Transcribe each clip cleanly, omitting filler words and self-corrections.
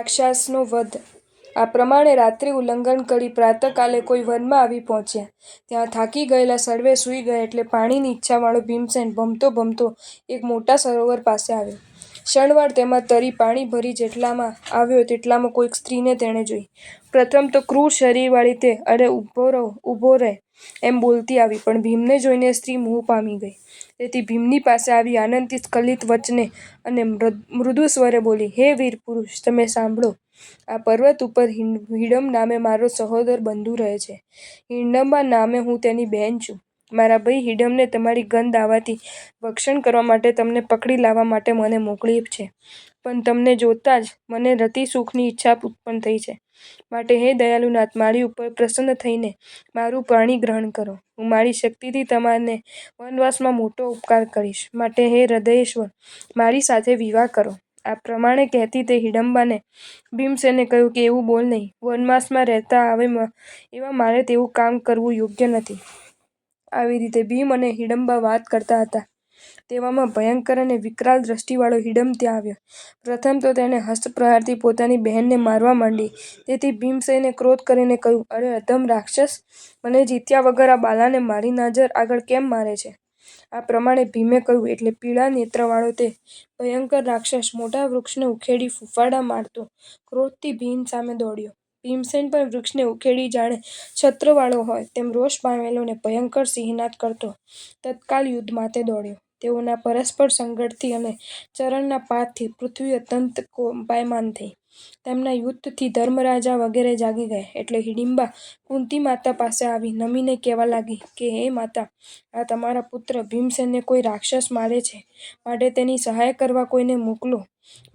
રાક્ષસનો વધ. આ પ્રમાણે રાત્રિ ઉલ્લંઘન કરી પ્રાતઃકાલે કોઈ વનમાં આવી પહોંચ્યા. ત્યાં થાકી ગયેલા સર્વે સૂઈ ગયા એટલે પાણીની ઈચ્છાવાળો ભીમસેન ભમતો ભમતો એક મોટા સરોવર પાસે આવ્યો. ક્ષણવાર તેમાં તરી પાણી ભરી જેટલામાં આવ્યો તેટલામાં કોઈક સ્ત્રીને તેણે જોઈ. પ્રથમ તો ક્રૂર શરીરવાળી તે "અરે ઊભો રહે" એમ બોલતી આવી, પણ ભીમને જોઈને સ્ત્રી મોહ પામી ગઈ. તેથી ભીમની પાસે આવી આનંદથી સ્ખલિત વચને અને મૃદુ સ્વરે બોલી, "હે વીર પુરુષ, તમે સાંભળો. આ પર્વત ઉપર હિડમ્બ નામે મારો સહોદર બંધુ રહે છે. હિડમ્બા નામે હું તેની બહેન છું. મારા ભાઈ હિડમ્બને તમારી ગંધ આવવાથી ભક્ષણ કરવા માટે તમને પકડી લાવવા માટે મને મોકલી છે. પણ તમને જોતાં જ મને રતિસુખની ઈચ્છા ઉત્પન્ન થઈ છે. માટે હે દયાલુનાથ, મારી ઉપર પ્રસન્ન થઈને મારું પાણી ગ્રહણ કરો. હું મારી શક્તિથી તમને વનવાસમાં મોટો ઉપકાર કરીશ. માટે હે હૃદયેશ્વર, મારી સાથે વિવાહ કરો." આ પ્રમાણે કહેતી તે હિડમ્બાને ભીમસેને કહ્યું કે એવું બોલ નહીં. વનવાસમાં રહેતા એવા મારે તેવું કામ કરવું યોગ્ય નથી. આવી રીતે ભીમ અને હિડમ્બા વાત કરતા હતા. તેવામાં ભયંકર અને વિકરાળ દ્રષ્ટિવાળો હિડમ્બ ત્યાં આવ્યો. પ્રથમ તો તેણે હસ્તપ્રહારથી પોતાની બહેનને મારવા માંડી. તેથી ભીમસેને ક્રોધ કરીને કહ્યું, "અરે અધમ રાક્ષસ! મને જીત્યા વગર આ બાલાને મારી નજર આગળ કેમ મારે છે?" આ પ્રમાણે ભીમે કહ્યું એટલે પીળા નેત્રવાળો તે ભયંકર રાક્ષસ મોટા વૃક્ષને ઉખેડી ફૂંફાડા મારતો ક્રોધથી ભીમ સામે દોડ્યો. ભીમસેન પણ વૃક્ષને ઉખેડી જાણે છત્રવાળો હોય તેમ રોષ પામેલો ને ભયંકર સિંહનાદ કરતો તત્કાલ યુદ્ધ માટે દોડ્યો. તેઓના પરસ્પર સંઘર્ષથી અને ચરણના પાતથી પૃથ્વી અત્યંત કંપાયમાન થઈ. તેમના યુદ્ધથી ધર્મરાજા વગેરે જાગી ગયા. એટલે હિડિમ્બા કુંતી માતા પાસે આવી નમીને કહેવા લાગી કે, "હે માતા, આ તમારા પુત્ર ભીમસેનને કોઈ રાક્ષસ મારે છે. માટે તેની સહાય કરવા કોઈને મોકલો.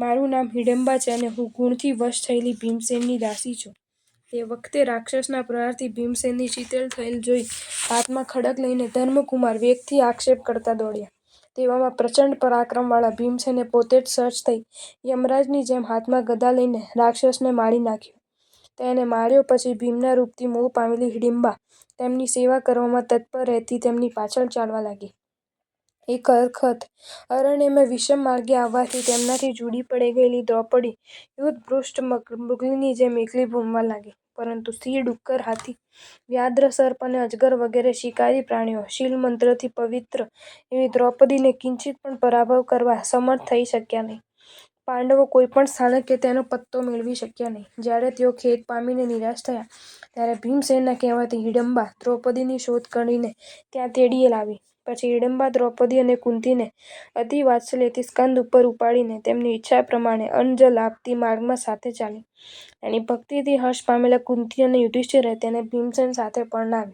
મારું નામ હિડમ્બા છે અને હું ગુણથી વશ થયેલી ભીમસેનની દાસી છું." તે વખતે રાક્ષસના પ્રહારથી ભીમસેનની શીતળ થયેલ જોઈ હાથમાં ખડગ લઈને ધર્મકુમાર વેગથી આક્ષેપ કરતા દોડ્યા. તેવામાં પ્રચંડ પરાક્રમવાળા ભીમસેને પોતે જ સજ્જ થઈ યમરાજની જેમ હાથમાં ગદા લઈને રાક્ષસને મારી નાખ્યો. તેને માર્યો પછી ભીમના રૂપથી મોહ પામેલી હિડિમ્બા તેમની સેવા કરવામાં તત્પર રહેતી તેમની પાછળ ચાલવા લાગી. એક વખત અરણ્યમાં વિષમ માર્ગે આવવાથી તેમનાથી જુદી પડી ગયેલી દ્રૌપદી યુદ્ધભ્રુષ્ટ મૃગની જેમ એકલી ભમવા લાગી. પરંતુ સિંહ, ડુક્કર, હાથી, વ્યાઘ્ર, સર્પ અને અજગર વગેરે શિકારી પ્રાણીઓ શીલમંત્રથી પવિત્ર એવી દ્રૌપદીને કિંચિત પણ પરાભવ કરવા સમર્થ થઈ શક્યા નહીં. પાંડવો કોઈ પણ સ્થાનકે તેનો પત્તો મેળવી શક્યા નહીં. જ્યારે તેઓ ખેદ પામીને નિરાશ થયા ત્યારે ભીમસેનના કહેવાથી હિડમ્બા દ્રૌપદીની શોધ કરીને ત્યાં તેડી લાવી. પછી હિડમ્બા દ્રૌપદી અને કુંતીને અતિ વાત્સલ્યથી સ્કંદ ઉપર ઉપાડીને તેમની ઈચ્છા પ્રમાણે અન્ન જલ આપતી માર્ગમાં સાથે ચાલી. તેની ભક્તિથી હર્ષ પામેલા કુંતી અને યુધિષ્ઠિરે તેને ભીમસેન સાથે પરણાવી.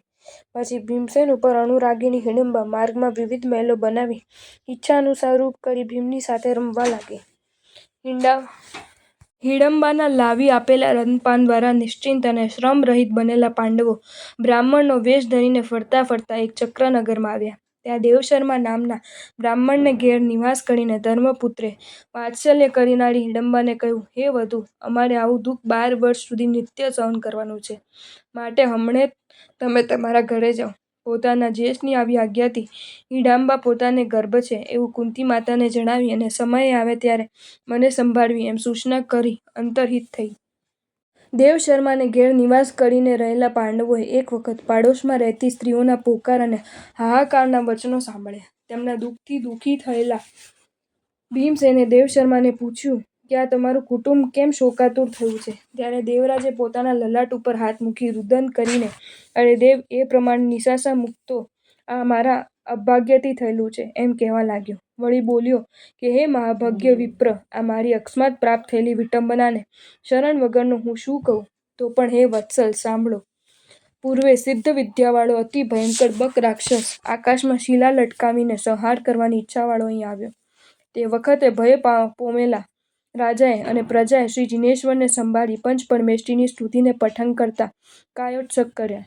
પછી ભીમસેન ઉપર અનુરાગિણી હિડિમ્બા માર્ગમાં વિવિધ મહેલો બનાવી ઈચ્છાનુસાર કરી ભીમની સાથે રમવા લાગી. હિડમ્બાના લાવી આપેલા રમતપાન દ્વારા નિશ્ચિંત અને શ્રમરહિત બનેલા પાંડવો બ્રાહ્મણનો વેશ ધરીને ફરતા ફરતા એક ચક્રનગરમાં આવ્યા. ત્યાં દેવશર્મા નામના બ્રાહ્મણને ઘેર નિવાસ કરીને ધર્મપુત્રે વાત્સલ્ય કરનારી હિડમ્બાને કહ્યું, "હે વધૂ, અમારે આવું દુઃખ 12 વર્ષ સુધી નિત્ય સહન કરવાનું છે. માટે હમણે તમે તમારા ઘરે જાઓ." પોતાના જેઠની આવી આજ્ઞાથી હિડામ્બા પોતાને ગર્ભ છે એવું કુંતી માતાને જણાવી અને સમય આવે ત્યારે મને સંભાળવી એમ સૂચના કરી અંતર્હિત થઈ. દેવશર્માને ઘેર નિવાસ કરીને રહેલા પાંડવોએ એક વખત પાડોશમાં રહેતી સ્ત્રીઓના પોકાર અને હાહાકારના વચનો સાંભળ્યા. તેમના દુઃખથી દુઃખી થયેલા ભીમસેને દેવશર્માને પૂછ્યું કે આ તમારું કુટુંબ કેમ શોકાતુર થયું છે? ત્યારે દેવરાજે પોતાના લલાટ ઉપર હાથ મૂકી રુદન કરીને, "અરે દેવ, એ પ્રમાણે નિશાસા મૂકતો આ મારા અભાગ્યથી થયેલું છે" એમ કહેવા લાગ્યો. વળી બોલ્યો કે, "હે મહાભાગ્ય વિપ્ર, આ મારી અકસ્માત પ્રાપ્ત થયેલી વિટંબનાને શરણ વગરનું હું શું કહું? તો પણ હે વત્સલ, સાંભળો. પૂર્વે સિદ્ધ વિદ્યાવાળો અતિ ભયંકર બક રાક્ષસ આકાશમાં શિલા લટકાવીને સંહાર કરવાની ઈચ્છાવાળો અહીં આવ્યો. તે વખતે ભય પોમેલા રાજાએ અને પ્રજાએ શ્રી જિનેશ્વરને સંભાળી પંચપરમેષ્ઠીની સ્તુતિને પઠન કરતા કાયોત્સક કર્યા.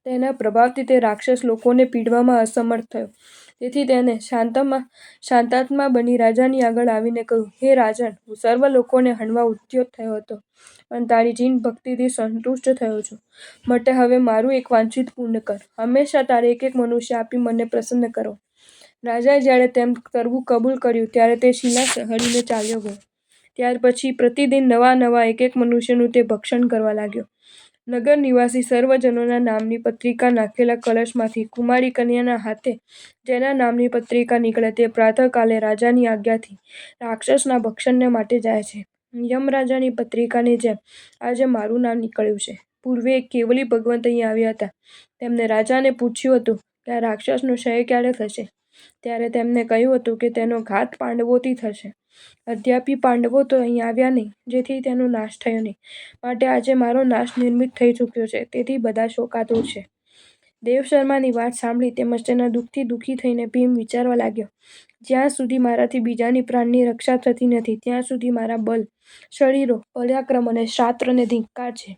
તેના પ્રભાવથી તે રાક્ષસ લોકોને પીડવામાં અસમર્થ થયો. તેથી તેણે શાંતાત્મા બની રાજાની આગળ આવીને કહ્યું, "હે રાજન, હું સર્વ લોકોને હણવા ઉદ્યત થયો હતો, પણ તારી જીન ભક્તિથી સંતુષ્ટ થયો છું. માટે હવે મારું એક વાંછિત પૂર્ણ કર. હંમેશા તારે એક મનુષ્ય આપી મને પ્રસન્ન કરો." રાજાએ જ્યારે તેમ કરવું કબૂલ કર્યું ત્યારે તે શિલા હરીને ચાલ્યો ગયો. ત્યાર પછી પ્રતિદિન નવા એક મનુષ્યનું તે ભક્ષણ કરવા લાગ્યો. નગર નિવાસી સર્વજનોના નામની પત્રિકા નાખેલા કળશમાંથી કુમારી કન્યાના હાથે જેના નામની પત્રિકા નીકળે તે પ્રાતઃકાલે રાજાની આજ્ઞાથી રાક્ષસના ભક્ષણને માટે જાય છે. યમરાજાની પત્રિકાની જેમ આજે મારું નામ નીકળ્યું છે. પૂર્વે એક કેવલી ભગવંત અહીં આવ્યા હતા. તેમને રાજાને પૂછ્યું હતું કે આ રાક્ષસનો ક્ષય ક્યારે થશે? ત્યારે તેમને કહ્યું હતું કે તેનો ઘાત પાંડવોથી થશે. અદ્યાપી પાંડવો તો અહીં આવ્યા નહીં, જેથી તેનો નાશ થયો નહીં. માટે આજે મારો નાશ નિર્મિત થઈ ચૂક્યો છે. તેથી બધા શોકાતુર છે. દેવશર્માની વાત સાંભળી તેમજ તેના દુઃખથી દુઃખી થઈને ભીમ વિચારવા લાગ્યો, જ્યાં સુધી મારાથી બીજાની પ્રાણની રક્ષા થતી નથી ત્યાં સુધી મારા બલ, શરીરો, પરાક્રમ અને શાસ્ત્રને ધિક્કાર છે.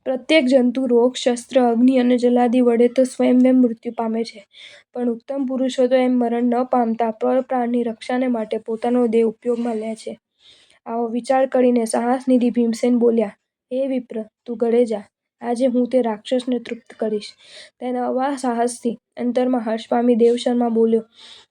પ્રત્યેક જંતુ રોગ, શસ્ત્ર, અગ્નિ અને જલાદિ વડે તો સ્વયંમેવ મૃત્યુ પામે છે, પણ ઉત્તમ પુરુષો તો એમ મરણ ન પામતા પરપ્રાણની રક્ષાને માટે પોતાનો દેહ ઉપયોગમાં લે છે. આવો વિચાર કરીને સાહસનિધિ ભીમસેન બોલ્યા, હે વિપ્ર, તું ઘરે જા. આજે હું તે રાક્ષસને તૃપ્ત કરીશ. તેના આવા સાહસથી અંતરમાં હર્ષ પામી દેવશર્મા બોલ્યો,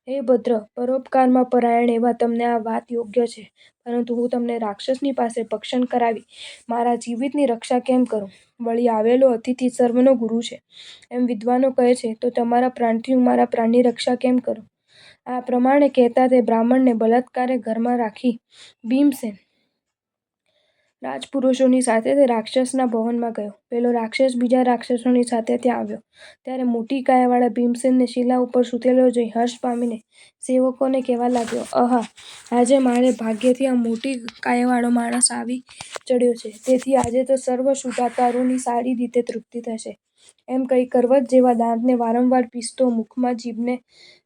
હે ભદ્ર, પરોપકારમાં પરાયણ એવા તમને આ વાત યોગ્ય છે, પરંતુ હું તમને રાક્ષસની પાસે ભક્ષણ કરાવી મારા જીવિતની રક્ષા કેમ કરું? વળી આવેલો અતિથિ સર્વનો ગુરુ છે, એમ વિદ્વાનો કહે છે, તો તમારા પ્રાણથી હું મારા પ્રાણની રક્ષા કેમ કરું? આ પ્રમાણે કહેતા તે બ્રાહ્મણને બલાત્કારે ઘરમાં રાખી ભીમસેન રાજપુરુષોની સાથે તે રાક્ષસના ભવનમાં ગયો. પેલો રાક્ષસ બીજા રાક્ષસોની સાથે ત્યાં આવ્યો ત્યારે મોટી કાયાવાળા ભીમસેનને શિલા ઉપર સૂતેલો જોઈ હર્ષ પામીને સેવકોને કહેવા લાગ્યો, આહા, આજે મારે ભાગ્યથી આ મોટી કાયાવાળો માણસ આવી ચડ્યો છે. તેથી આજે તો સર્વ સુદાતારોની સારી રીતે તૃપ્તિ થશે. એમ કહી કરવત જેવા દાંતને વારંવાર પીસતો, મુખમાં જીભને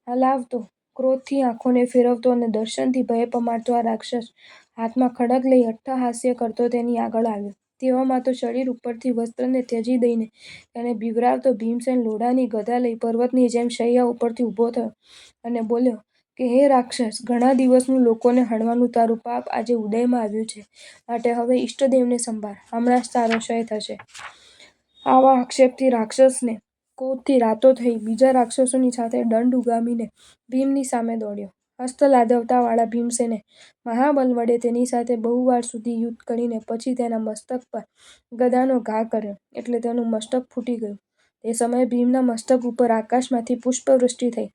હલાવતો, ક્રોધથી આંખોને ફેરવતો અને દર્શનથી ભય પમાડતો આ રાક્ષસ હાથમાં ખડગ લઈ અટ્ટહાસ્ય કરતો તેની આગળ આવ્યો. તેવામાં તો શરીર ઉપરથી વસ્ત્રને ત્યજી દઈને તેને બિવરાવતો ભીમસેન લોઢાની ગદા લઈ પર્વતની જેમ શૈયા ઉપરથી ઊભો થયો અને બોલ્યો કે હે રાક્ષસ, ઘણા દિવસનું લોકોને હણવાનું તારું પાપ આજે ઉદયમાં આવ્યું છે, માટે હવે ઈષ્ટદેવને સંભાળ, હમણાં જ તારો ક્ષય થશે. આવા આક્ષેપથી રાક્ષસને ક્રોધથી રાતો થઈ બીજા રાક્ષસોની સાથે દંડ ઉગામીને ભીમની સામે દોડ્યો. હસ્ત લાઘવતાવાળા ભીમસેને મહાબળ વડે તેની સાથે બહુ વાર સુધી યુદ્ધ કરીને પછી તેના મસ્તક પર ગદાનો ઘા કર્યો, એટલે તેનું મસ્તક ફૂટી ગયું. તે સમયે ભીમના મસ્તક ઉપર આકાશમાંથી પુષ્પવૃષ્ટિ થઈ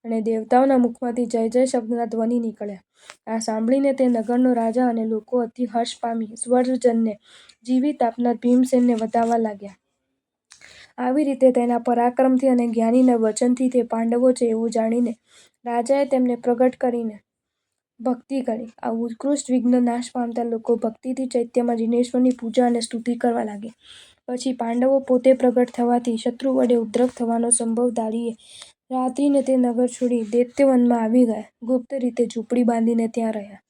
અને દેવતાઓના મુખમાંથી જય જય શબ્દના ધ્વનિ નીકળ્યા. આ સાંભળીને તે નગરનો રાજા અને લોકો અતિ હર્ષ પામી સ્વર્જનને જીવિત આપનાર ભીમસેનને વધાવવા લાગ્યા. આવી રીતે તેના પરાક્રમથી અને જ્ઞાનીના વચનથી તે પાંડવો છે એવું જાણીને રાજાએ તેમને પ્રગટ કરીને ભક્તિ કરી. આ ઉત્કૃષ્ટ વિઘ્ન નાશ પામતા લોકો ભક્તિથી ચૈત્યમાં જિનેશ્વરની પૂજા અને સ્તુતિ કરવા લાગ્યા. પછી પાંડવો પોતે પ્રગટ થવાથી શત્રુ વડે ઉપદ્રવ થવાનો સંભવ ધારીને રાત્રિને તે નગર છોડી દૈત્યવનમાં આવી ગયા. ગુપ્ત રીતે ઝૂંપડી બાંધીને ત્યાં રહ્યા.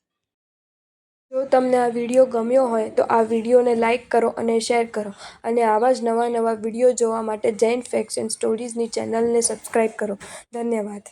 જો તમને આ વિડીયો ગમ્યો હોય તો આ વિડીયોને લાઇક કરો અને શેર કરો, અને આવા જ નવા વિડીયો જોવા માટે જૈન ફેક્ટ્સ એન્ડ સ્ટોરીઝની ચેનલને સબસ્ક્રાઈબ કરો. ધન્યવાદ.